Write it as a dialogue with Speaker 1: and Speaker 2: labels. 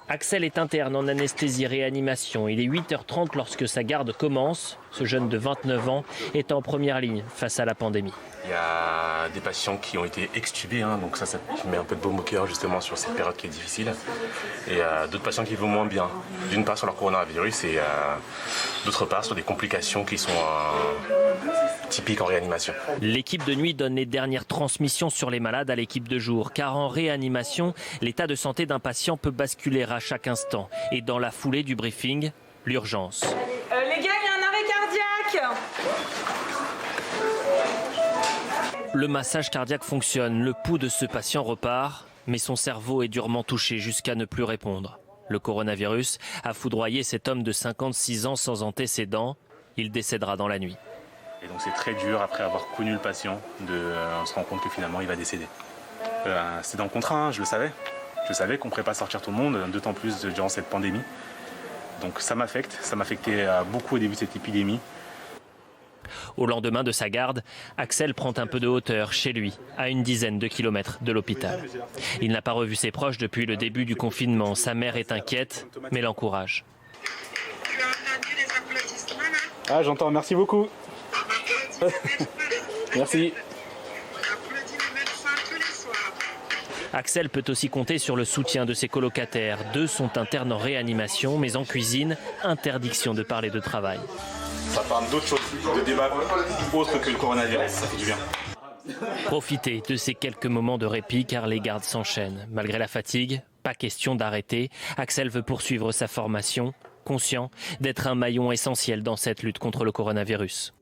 Speaker 1: Axel est interne en anesthésie-réanimation. Il est 8h30 lorsque sa garde commence. Ce jeune de 29 ans est en première ligne face à la pandémie.
Speaker 2: Il y a des patients qui ont été extubés, donc ça met un peu de baume au cœur justement sur cette période qui est difficile. Et d'autres patients qui vont moins bien, d'une part sur leur coronavirus et d'autre part sur des complications qui sont typiques en réanimation.
Speaker 1: L'équipe de nuit donne les dernières transmissions sur les malades à l'équipe de jour, car en réanimation, l'état de santé d'un patient peut basculer à chaque instant. Et dans la foulée du briefing, l'urgence.
Speaker 3: Les gars, il y a un arrêt cardiaque.
Speaker 1: Le massage cardiaque fonctionne, le pouls de ce patient repart, mais son cerveau est durement touché jusqu'à ne plus répondre. Le coronavirus a foudroyé cet homme de 56 ans sans antécédent. Il décédera dans la nuit.
Speaker 2: Et donc c'est très dur après avoir connu le patient on se rend compte que finalement il va décéder. C'est dans le contrat, je le savais. Je savais qu'on ne pourrait pas sortir tout le monde, d'autant plus durant cette pandémie. Donc ça m'affecte, ça m'affectait beaucoup au début de cette épidémie.
Speaker 1: Au lendemain de sa garde, Axel prend un peu de hauteur chez lui, à une dizaine de kilomètres de l'hôpital. Il n'a pas revu ses proches depuis le début du confinement. Sa mère est inquiète, mais l'encourage.
Speaker 2: Ah, j'entends, merci beaucoup. Merci.
Speaker 1: Axel peut aussi compter sur le soutien de ses colocataires. 2 sont internes en réanimation, mais en cuisine, interdiction de parler de travail.
Speaker 2: Ça parle d'autres choses, de débats autres que le coronavirus, ça fait du bien.
Speaker 1: Profitez de ces quelques moments de répit car les gardes s'enchaînent. Malgré la fatigue, pas question d'arrêter. Axel veut poursuivre sa formation, conscient d'être un maillon essentiel dans cette lutte contre le coronavirus.